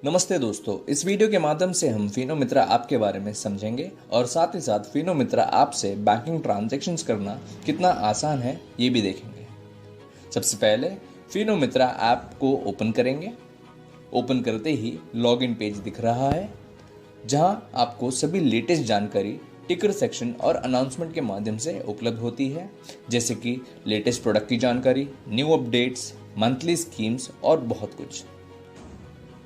नमस्ते दोस्तों, इस वीडियो के माध्यम से हम फिनो मित्रा ऐप के बारे में समझेंगे और साथ ही साथ फिनो मित्रा ऐप से बैंकिंग ट्रांजैक्शंस करना कितना आसान है ये भी देखेंगे। सबसे पहले फिनो मित्रा ऐप को ओपन करेंगे। ओपन करते ही लॉगिन पेज दिख रहा है, जहां आपको सभी लेटेस्ट जानकारी टिकर सेक्शन और अनाउंसमेंट के माध्यम से उपलब्ध होती है, जैसे कि लेटेस्ट प्रोडक्ट की जानकारी, न्यू अपडेट्स, मंथली स्कीम्स और बहुत कुछ।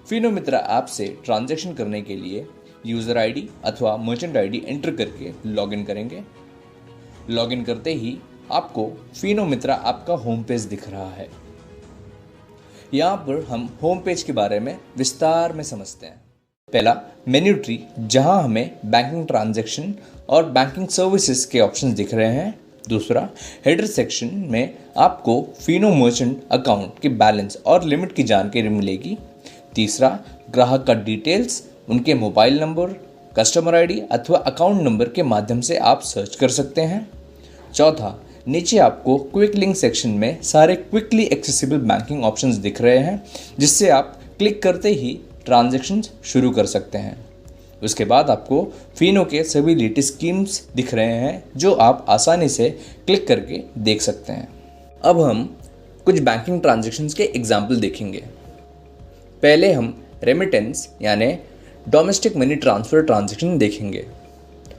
फिनो मित्रा ऐप से ट्रांजैक्शन करने के लिए यूज़र आईडी अथवा मर्चेंट आईडी एंटर करके लॉगिन करेंगे। लॉगिन करते ही आपको फिनो मित्रा ऐप का होम पेज दिख रहा है। यहाँ पर हम होम पेज के बारे में विस्तार में समझते हैं। पहला, मेन्यू ट्री, जहाँ हमें बैंकिंग ट्रांजैक्शन और बैंकिंग सर्विसेज के ऑप्शंस दिख रहे हैं। दूसरा, हेडर सेक्शन में आपको फिनो मर्चेंट अकाउंट के बैलेंस और लिमिट की जानकारी मिलेगी। तीसरा, ग्राहक का डिटेल्स, उनके मोबाइल नंबर, कस्टमर आईडी अथवा अकाउंट नंबर के माध्यम से आप सर्च कर सकते हैं। चौथा, नीचे आपको क्विक लिंक सेक्शन में सारे क्विकली एक्सेसिबल बैंकिंग ऑप्शंस दिख रहे हैं, जिससे आप क्लिक करते ही ट्रांजैक्शंस शुरू कर सकते हैं। उसके बाद आपको फिनो के सभी लेटेस्ट स्कीम्स दिख रहे हैं, जो आप आसानी से क्लिक करके देख सकते हैं। अब हम कुछ बैंकिंग ट्रांजैक्शंस के एग्जाम्पल देखेंगे। पहले हम रेमिटेंस यानी डोमेस्टिक मनी ट्रांसफ़र ट्रांजैक्शन देखेंगे।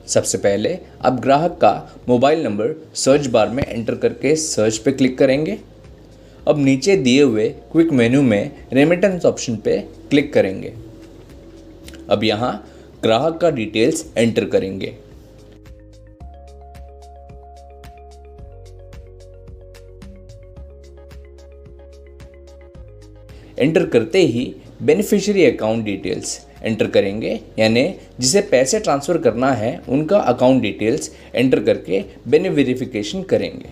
सबसे पहले आप ग्राहक का मोबाइल नंबर सर्च बार में एंटर करके सर्च पे क्लिक करेंगे। अब नीचे दिए हुए क्विक मेन्यू में रेमिटेंस ऑप्शन पे क्लिक करेंगे। अब यहाँ ग्राहक का डिटेल्स एंटर करेंगे। एंटर करते ही बेनिफिशियरी अकाउंट डिटेल्स एंटर करेंगे, यानी जिसे पैसे ट्रांसफ़र करना है उनका अकाउंट डिटेल्स एंटर करके वेरिफिकेशन करेंगे।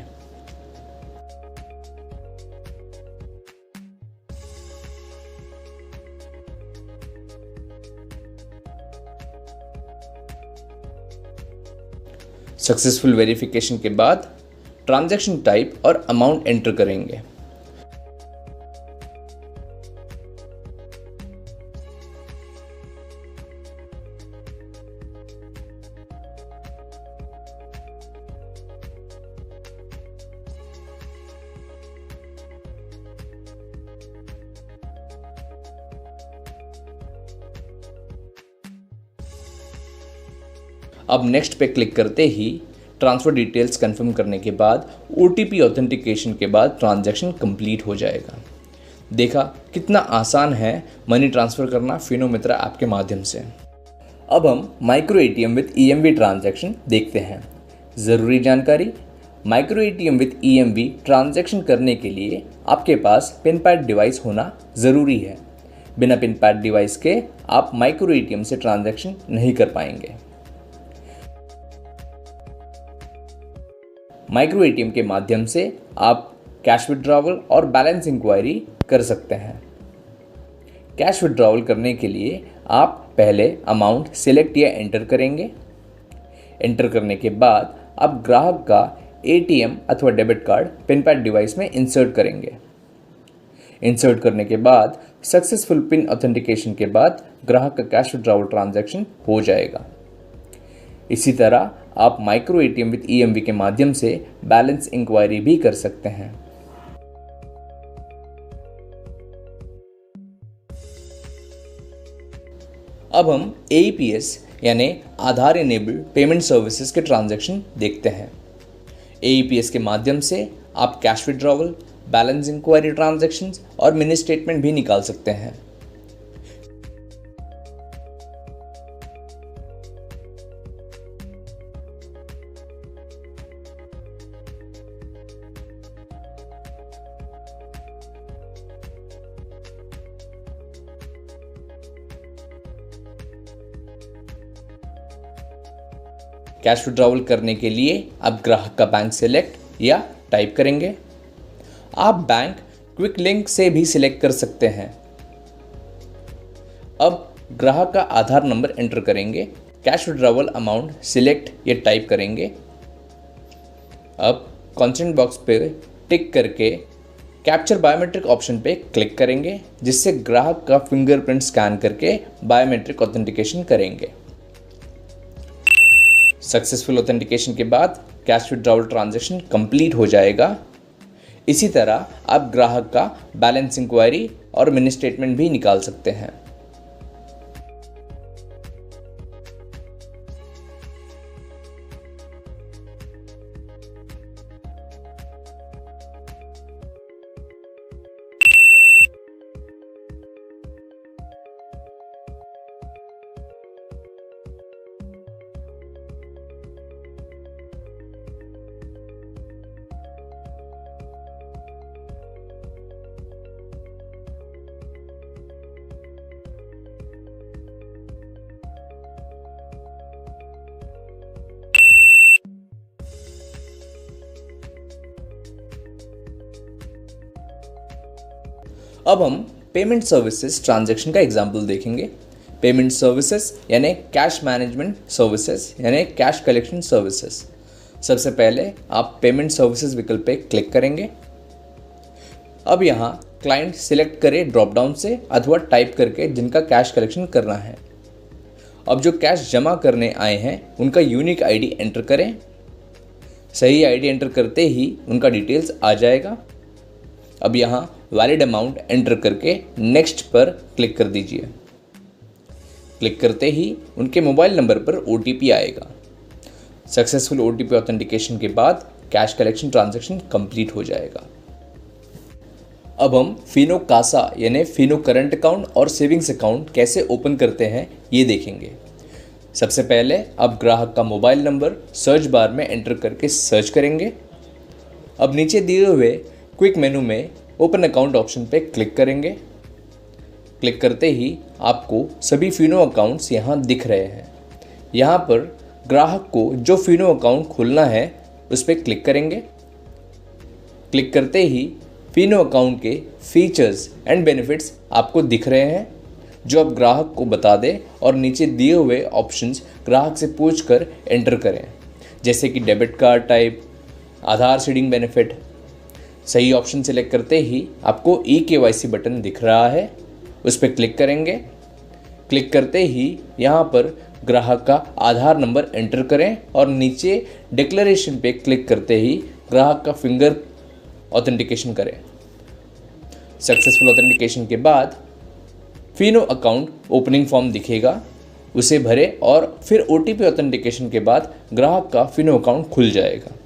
सक्सेसफुल वेरिफिकेशन के बाद ट्रांजैक्शन टाइप और अमाउंट एंटर करेंगे। अब नेक्स्ट पे क्लिक करते ही ट्रांसफ़र डिटेल्स कंफर्म करने के बाद OTP ऑथेंटिकेशन के बाद ट्रांजैक्शन कंप्लीट हो जाएगा। देखा कितना आसान है मनी ट्रांसफ़र करना फिनो मित्रा ऐप के माध्यम से। अब हम micro ATM with EMV transaction देखते हैं। ज़रूरी जानकारी, micro ATM with EMV transaction करने के लिए आपके पास पिन पैड डिवाइस होना ज़रूरी है। बिना पिन पैड डिवाइस के आप माइक्रो ATM से ट्रांजैक्शन नहीं कर पाएंगे। माइक्रो ATM के माध्यम से आप कैश विड्रॉवल और बैलेंस इंक्वायरी कर सकते हैं। कैश विड्रॉवल करने के लिए आप पहले अमाउंट सिलेक्ट या एंटर करेंगे। एंटर करने के बाद आप ग्राहक का ATM अथवा debit card pin pad device में इंसर्ट करेंगे। इंसर्ट करने के बाद सक्सेसफुल पिन ऑथेंटिकेशन के बाद ग्राहक का कैश विड्रॉवल ट्रांजैक्शन हो जाएगा। इसी तरह आप माइक्रो ATM विद EMV के माध्यम से बैलेंस इंक्वायरी भी कर सकते हैं। अब हम AEPS यानी आधार इनेबल्ड पेमेंट सर्विसेज के ट्रांजैक्शन देखते हैं। AEPS के माध्यम से आप cash withdrawal, balance enquiry transactions और मिनी स्टेटमेंट भी निकाल सकते हैं। कैश विड्रॉवल करने के लिए आप ग्राहक का बैंक सिलेक्ट या टाइप करेंगे। आप बैंक क्विक लिंक से भी सिलेक्ट कर सकते हैं। अब ग्राहक का आधार नंबर एंटर करेंगे। कैश विड्रॉवल अमाउंट सिलेक्ट या टाइप करेंगे। अब कंसेंट बॉक्स पे टिक करके कैप्चर बायोमेट्रिक ऑप्शन पे क्लिक करेंगे, जिससे ग्राहक का फिंगरप्रिंट स्कैन करके बायोमेट्रिक ऑथेंटिकेशन करेंगे। सक्सेसफुल ऑथेंटिकेशन के बाद कैश विड्रॉवल ट्रांजैक्शन कंप्लीट हो जाएगा। इसी तरह आप ग्राहक का बैलेंस इंक्वायरी और मिनी स्टेटमेंट भी निकाल सकते हैं। अब हम पेमेंट सर्विसेज ट्रांजैक्शन का एग्जाम्पल देखेंगे। पेमेंट सर्विसेज यानी कैश मैनेजमेंट सर्विसेज यानी कैश कलेक्शन सर्विसेज। सबसे पहले आप पेमेंट सर्विसेज विकल्प पे क्लिक करेंगे। अब यहाँ क्लाइंट सिलेक्ट करें ड्रॉप डाउन से अथवा टाइप करके जिनका कैश कलेक्शन करना है। अब जो कैश जमा करने आए हैं उनका यूनिक आईडी एंटर करें। सही आईडी एंटर करते ही उनका डिटेल्स आ जाएगा। अब यहाँ वैलिड अमाउंट एंटर करके नेक्स्ट पर क्लिक कर दीजिए। क्लिक करते ही उनके मोबाइल नंबर पर OTP आएगा। सक्सेसफुल OTP ऑथेंटिकेशन के बाद कैश कलेक्शन ट्रांजैक्शन कंप्लीट हो जाएगा। अब हम फिनो कासा यानी फिनो करंट अकाउंट और सेविंग्स अकाउंट कैसे ओपन करते हैं ये देखेंगे। सबसे पहले आप ग्राहक का मोबाइल नंबर सर्च बार में एंटर करके सर्च करेंगे। अब नीचे दिए हुए क्विक मेनू में ओपन अकाउंट ऑप्शन पे क्लिक करेंगे। क्लिक करते ही आपको सभी फिनो अकाउंट्स यहाँ दिख रहे हैं। यहाँ पर ग्राहक को जो फिनो अकाउंट खोलना है उस पर क्लिक करेंगे। क्लिक करते ही फिनो अकाउंट के फीचर्स एंड बेनिफिट्स आपको दिख रहे हैं, जो आप ग्राहक को बता दें और नीचे दिए हुए ऑप्शंस ग्राहक से पूछकर एंटर करें, जैसे कि डेबिट कार्ड टाइप, आधार सीडिंग बेनिफिट। सही ऑप्शन सेलेक्ट करते ही आपको eKYC बटन दिख रहा है, उस पर क्लिक करेंगे। क्लिक करते ही यहाँ पर ग्राहक का आधार नंबर एंटर करें और नीचे डिक्लेरेशन पे क्लिक करते ही ग्राहक का फिंगर ऑथेंटिकेशन करें। सक्सेसफुल ऑथेंटिकेशन के बाद फिनो अकाउंट ओपनिंग फॉर्म दिखेगा, उसे भरें और फिर OTP ऑथेंटिकेशन के बाद ग्राहक का फिनो अकाउंट खुल जाएगा।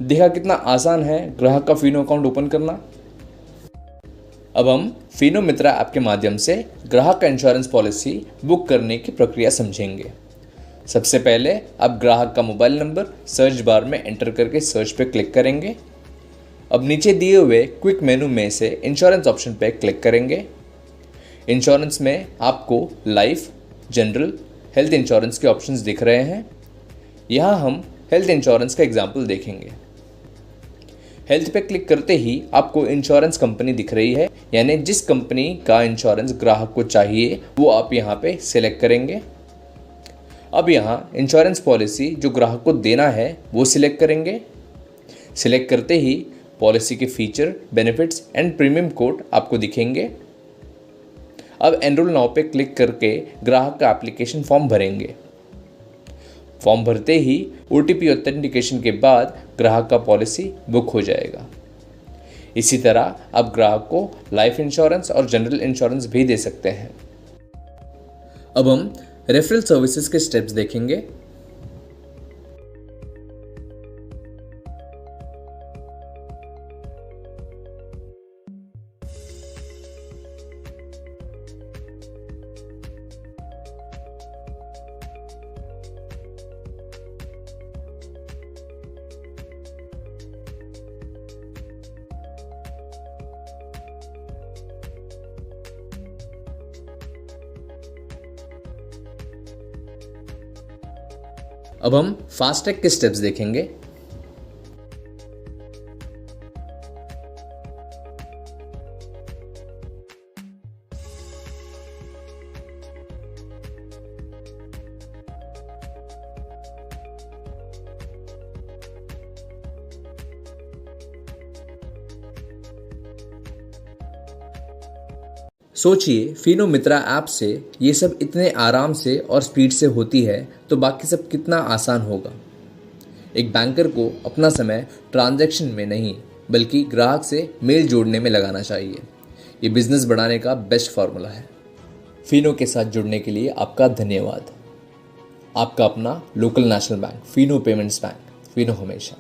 देखा कितना आसान है ग्राहक का फिनो अकाउंट ओपन करना। अब हम फिनो मित्रा ऐप के माध्यम से ग्राहक का इंश्योरेंस पॉलिसी बुक करने की प्रक्रिया समझेंगे। सबसे पहले आप ग्राहक का मोबाइल नंबर सर्च बार में एंटर करके सर्च पे क्लिक करेंगे। अब नीचे दिए हुए क्विक मेनू में से इंश्योरेंस ऑप्शन पे क्लिक करेंगे। इंश्योरेंस में आपको लाइफ, जनरल, हेल्थ इंश्योरेंस के ऑप्शंस दिख रहे हैं। यहाँ हम हेल्थ इंश्योरेंस का एग्जाम्पल देखेंगे। हेल्थ पे क्लिक करते ही आपको इंश्योरेंस कंपनी दिख रही है, यानी जिस कंपनी का इंश्योरेंस ग्राहक को चाहिए वो आप यहाँ पे सिलेक्ट करेंगे। अब यहाँ इंश्योरेंस पॉलिसी जो ग्राहक को देना है वो सिलेक्ट करेंगे। सिलेक्ट करते ही पॉलिसी के feature, benefits and premium code आपको दिखेंगे। अब एनरोल नाउ पे क्लिक करके ग्राहक का एप्लीकेशन फॉर्म भरेंगे। फॉर्म भरते ही OTP ऑथेंटिकेशन के बाद ग्राहक का पॉलिसी बुक हो जाएगा। इसी तरह आप ग्राहक को लाइफ इंश्योरेंस और जनरल इंश्योरेंस भी दे सकते हैं। अब हम रेफरल सर्विसेज के स्टेप्स देखेंगे। अब हम फास्टैग के स्टेप्स देखेंगे। सोचिए, फिनो मित्रा ऐप से ये सब इतने आराम से और स्पीड से होती है तो बाकी सब कितना आसान होगा। एक बैंकर को अपना समय ट्रांजैक्शन में नहीं बल्कि ग्राहक से मेल जोड़ने में लगाना चाहिए। ये बिजनेस बढ़ाने का बेस्ट फार्मूला है। फिनो के साथ जुड़ने के लिए आपका धन्यवाद। आपका अपना local national bank, Fino payments bank, Fino हमेशा।